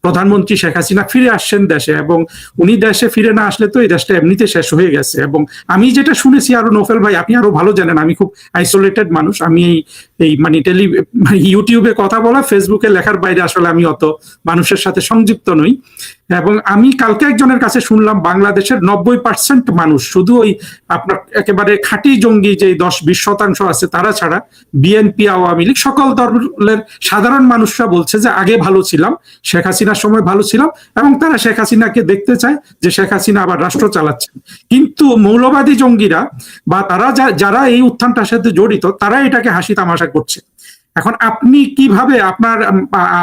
B: প্রধানমন্ত্রী শেখ হাসিনা ফিরে আসছেন দেশে, এবং উনি দেশে ফিরে না আসলে তো এই দেশটা এমনিতে শেষ হয়ে গেছে। এবং আমি যেটা শুনেছি, আরো নোফেল ভাই আপনি আরো ভালো জানেন, আমি খুব আইসোলেটেড মানুষ, আমি এই মানে ইউটিউবে কথা বলা, ফেসবুকে লেখার বাইরে আসলে আমি অত মানুষের সাথে সংযুক্ত নই। এবং আমি কালকে একজনের কাছে শুনলাম বাংলাদেশের 90% মানুষ, শুধু ওই আপনার একেবারে খাঁটি জঙ্গি যে 10-20% আছে তারা ছাড়া, বিএনপি, আওয়ামী লীগ, সকল দলের সাধারণ মানুষরা বলছে যে আগে ভালো ছিলাম, শেখ হাসিনার সময় ভালো ছিলাম, এবং তারা শেখ হাসিনাকে দেখতে চায় যে শেখ হাসিনা আবার রাষ্ট্র চালাচ্ছেন। কিন্তু মৌলবাদী জঙ্গিরা বা তারা যারা এই উত্থানটার সাথে জড়িত, তারা এটাকে হাসি তামাশা করছে। এখন আপনি কিভাবে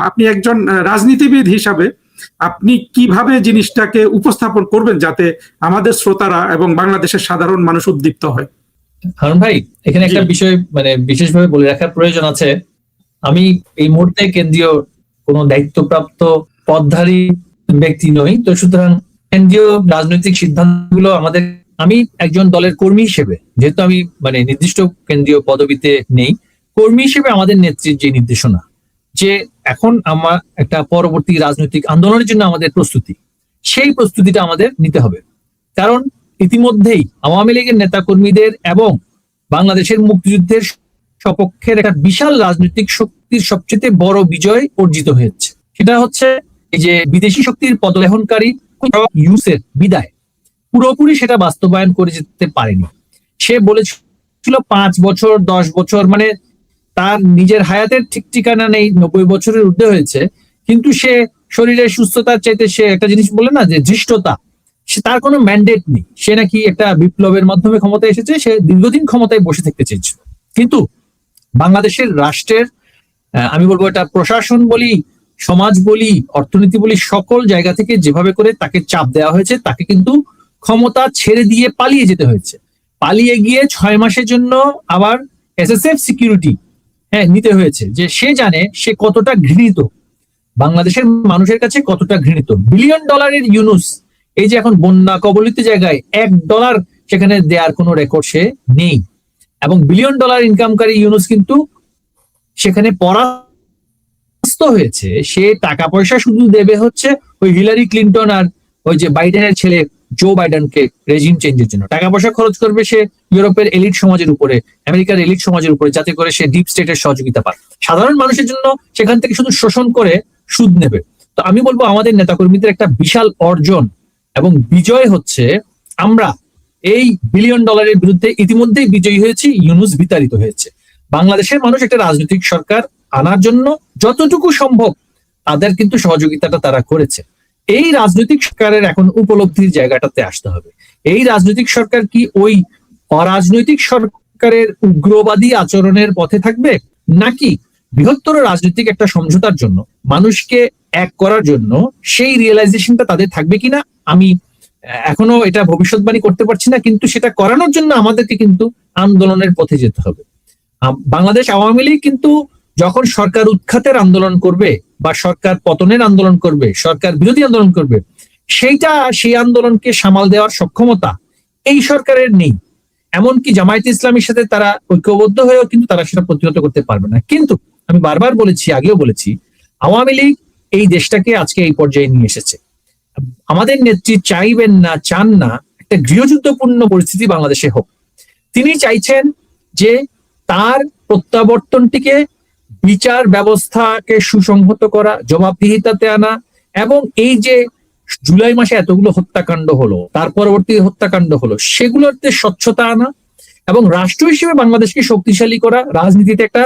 B: আপনি একজন রাজনীতিবিদ হিসাবে আপনি কিভাবে জিনিসটাকে উপস্থাপন করবেন যাতে আমাদের শ্রোতারা এবং বাংলাদেশের সাধারণ মানুষ উদ্দীপ্ত হয়?
A: হারুন ভাই, এখানে একটা
B: জি।
A: বিষয় মানে বিশেষভাবে বলে রাখার প্রয়োজন আছে। আমি এই মুহূর্তে কেন্দ্রীয় কোনো দায়িত্বপ্রাপ্ত পদধারী ব্যক্তি নই, তো সুতরাং কেন্দ্রীয় রাজনৈতিক সিদ্ধান্তগুলো আমাদের, আমি একজন দলের কর্মী হিসেবে, যেহেতু আমি মানে নির্দিষ্ট কেন্দ্রীয় পদবিতে নেই, কর্মী হিসেবে আমাদের নেত্রীর যে নির্দেশনা, যে এখন আমার একটা পরবর্তী রাজনৈতিক আন্দোলনের জন্য আমাদের প্রস্তুতি, সেই প্রস্তুতিটা আমাদের নিতে হবে। কারণ ইতিমধ্যেই আওয়ামী লীগের নেতা কর্মীদের এবং বাংলাদেশের মুক্তিযুদ্ধের সপক্ষের একটা বিশাল রাজনৈতিক শক্তির সবচেয়ে বড় বিজয় অর্জিত হয়েছে। সেটা হচ্ছে এই যে বিদেশি শক্তির পদলেহনকারী ইউসের বিদায়, পুরোপুরি সেটা বাস্তবায়ন করে যেতে পারেনি। সে বলেছিল 5 বছর 10 বছর, মানে তার নিজের হায়াতের ঠিক ঠিকানা নেই, 90 বছরের ঊর্ধ্বে হয়েছে, কিন্তু সে শরীরের সুস্থতার চাইতে সে একটা জিনিস বলে না যে ধৃষ্টতা, সে তার কোনো ম্যান্ডেট নেই। সে নাকি একটা বিপ্লবের মাধ্যমে ক্ষমতায় এসেছে, সে দীর্ঘদিন ক্ষমতায় বসে থাকতে চেয়েছিল। কিন্তু বাংলাদেশের রাষ্ট্রের আমি বলবো এটা প্রশাসন বলি, সমাজ বলি, অর্থনীতি বলি, সকল জায়গা থেকে যেভাবে করে তাকে চাপ দেওয়া হয়েছে, তাকে কিন্তু ক্ষমতা ছেড়ে দিয়ে পালিয়ে যেতে হয়েছে। পালিয়ে গিয়ে 6 মাসের জন্য আবার এসএসএফ সিকিউরিটি নিতে হয়েছে, যে সে জানে সে কতটা ঘৃণিত, বাংলাদেশের মানুষের কাছে কতটা ঘৃণিত। বিলিয়ন ডলারের ইউনুস, এই যে এখন বন্যা কবলিত জায়গায় $1 সেখানে দেওয়ার কোনো রেকর্ড সে নেই, এবং বিলিয়ন ডলার ইনকামকারী ইউনুস কিন্তু সেখানে পরাস্ত হয়েছে। সে টাকা পয়সা শুধু দেবে হচ্ছে ওই হিলারি ক্লিন্টন আর ওই যে বাইডেনের ছেলে জো বাইডেনকে রেজিম চেঞ্জের জন্য টাকা পয়সা খরচ করবে সে ইউরোপের এলিট সমাজের উপরে, আমেরিকার এলিট সমাজের উপরে, যাতে করে সে ডিপ স্টেটের সহযোগিতা পায়। সাধারণ মানুষের জন্য সেখান থেকে শুধু শোষণ করে সুদ নেবে। তো আমি বলবো আমাদের নেতাকর্মীদের একটা বিশাল অর্জন এবং বিজয় হচ্ছে, আমরা এই বিলিয়ন ডলারের বিরুদ্ধে ইতিমধ্যেই বিজয়ী হয়েছি, ইউনুস বিতাড়িত হয়েছে। বাংলাদেশের মানুষ একটা রাজনৈতিক সরকার আনার জন্য যতটুকু সম্ভব তাদের কিন্তু সহযোগিতাটা তারা করেছে। এই রাজনৈতিক সরকারের এখন উপলব্ধির জায়গাটাতে আসতে হবে। এই রাজনৈতিক সরকার কি ওই অরাজনৈতিক সরকারের উগ্রবাদী আচরণের পথে থাকবে, নাকি বৃহত্তর রাজনৈতিক একটা সমঝোতার জন্য, মানুষকে এক করার জন্য সেই রিয়েলাইজেশনটা তাদের থাকবে কিনা আমি এখনো এটা ভবিষ্যৎবাণী করতে পারছি না। কিন্তু সেটা করানোর জন্য আমাদেরকে কিন্তু আন্দোলনের পথে যেতে হবে। বাংলাদেশ আওয়ামী লীগ কিন্তু যখন সরকার উৎখাতের আন্দোলন করবে বা সরকার পতনের আন্দোলন করবে, সরকার বিরোধী আন্দোলন করবে, সেই আন্দোলনকে সামাল দেওয়ার সক্ষমতা এই সরকারের নেই। এমনকি জামায়াতে ইসলামীর সাথে তারা ঐক্যবদ্ধ হয়েও কিন্তু তারা সেটা প্রতিহত করতে পারবে না। কিন্তু আমি বারবার বলেছি, আগেও বলেছি, আওয়ামী লীগ এই দেশটাকে আজকে এই পর্যায়ে নিয়ে এসেছে। আমাদের নেত্রী চাইবেন না, চান না একটা গৃহযুদ্ধপূর্ণ পরিস্থিতি বাংলাদেশে হোক। তিনি চাইছেন যে তার প্রত্যাবর্তনটিকে বিচার ব্যবস্থাকে সুসংহত করা, জবাবদিহিতাতে আনা, এবং এই যে জুলাই মাসে এতগুলো হত্যাকাণ্ড হলো, তার পরবর্তী হত্যাকাণ্ড হলো, সেগুলোতে স্বচ্ছতা আনা এবং রাষ্ট্র হিসেবে বাংলাদেশকে শক্তিশালী করা, রাজনীতিতে একটা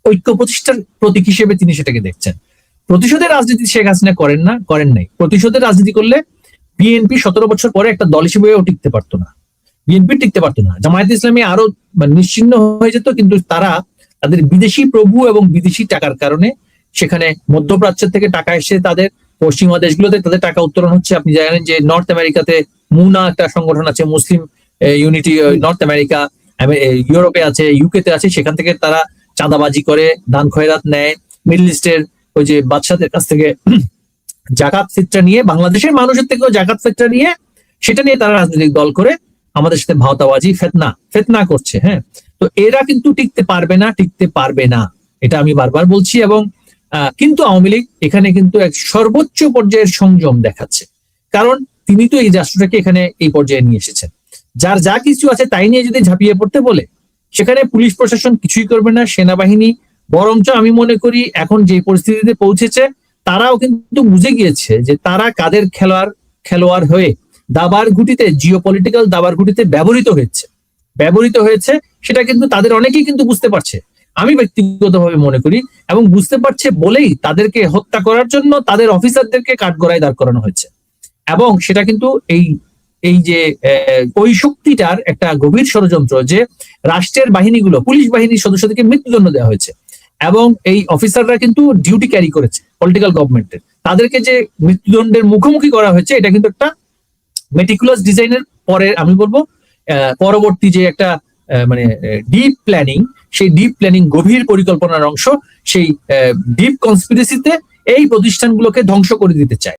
A: ঐক্য প্রতিষ্ঠার প্রতীক হিসেবে তিনি সেটাকে দেখছেন। প্রতিশোধের রাজনীতি শেখ হাসিনা করেন নাই। প্রতিশোধের রাজনীতি করলে বিএনপি 17 বছর পরে একটা দল হিসেবেও টিকতে পারতো না, বিএনপি টিকতে পারতো না, জামায়াত ইসলামী আরো নিশ্চিহ্ন হয়ে যেত। কিন্তু তারা তাদের বিদেশি প্রভু এবং বিদেশি টাকার কারণে, সেখানে মধ্যপ্রাচ্য থেকে টাকা এসে তাদের পশ্চিমা দেশগুলোতে তাদের টাকা উত্তোলন হচ্ছে। আপনি জানেন যে নর্থ আমেরিকাতে মুনা একটা সংগঠন আছে, মুসলিম ইউনিটি নর্থ আমেরিকা, ইউরোপে আছে, ইউকেতে আছে, সেখান থেকে তারা চাঁদাবাজি করে, দান খয়রাত নেয়, মিডল ইস্টের ওই যে বাদশাদের কাছ থেকে জাকাত ফিতরা নিয়ে, বাংলাদেশের মানুষের থেকেও জাকাত ফিতরা নিয়ে, সেটা নিয়ে তারা রাজনৈতিক দল করে আমাদের সাথে ভাওতাবাজি, ফেতনা করছে। হ্যাঁ, তো এরা কিন্তু টিকতে পারবে না, এটা আমি বারবার বলছি। এবং কিন্তু আওয়ামী লীগ এখানে কিন্তু এক সর্বোচ্চ পর্যায়ের সংযম দেখাচ্ছে, কারণ তিনি তো এই রাষ্ট্রটাকে এখানে এই পর্যায়ে নিয়ে এসেছেন। যার যা কিছু আছে তাই নিয়ে যদি ঝাঁপিয়ে পড়তে বলে, সেখানে পুলিশ প্রশাসন কিছুই করবে না, সেনাবাহিনী বরঞ্চ আমি মনে করি এখন যে পরিস্থিতিতে পৌঁছেছে, তারাও কিন্তু বুঝে গিয়েছে যে তারা কাদের খেলোয়াড় হয়ে দাবার ঘুটিতে, জিওপলিটিক্যাল দাবার ঘুটিতে ব্যবহৃত হয়েছে, সেটা কিন্তু তাদের অনেকেই কিন্তু বুঝতে পারছে, আমি ব্যক্তিগতভাবে মনে করি। এবং বুঝতে পারছে বলেই তাদেরকে হত্যা করার জন্য তাদের অফিসারদেরকে কাঠগড়ায় দাঁড় করানো হয়েছে। এবং সেটা কিন্তু এই যে ওই শক্তিটার একটা গভীর ষড়যন্ত্র, যে রাষ্ট্রের বাহিনীগুলো, পুলিশ বাহিনীর সদস্যদেরকে মৃত্যুদণ্ড দেওয়া হয়েছে, এবং এই অফিসাররা কিন্তু ডিউটি ক্যারি করেছে পলিটিক্যাল গভর্নমেন্টের, তাদেরকে যে মৃত্যুদণ্ডের মুখোমুখি করা হয়েছে, এটা কিন্তু একটা মেটিকুলাস ডিজাইনের পরে আমি বলবো পরবর্তী যে একটা মানে ডিপ প্ল্যানিং, সেই ডিপ প্ল্যানিং গভীর পরিকল্পনার অংশ, সেই ডিপ কনস্পিরেসিতে এই প্রতিষ্ঠানগুলোকে ধ্বংস করে দিতে চায়।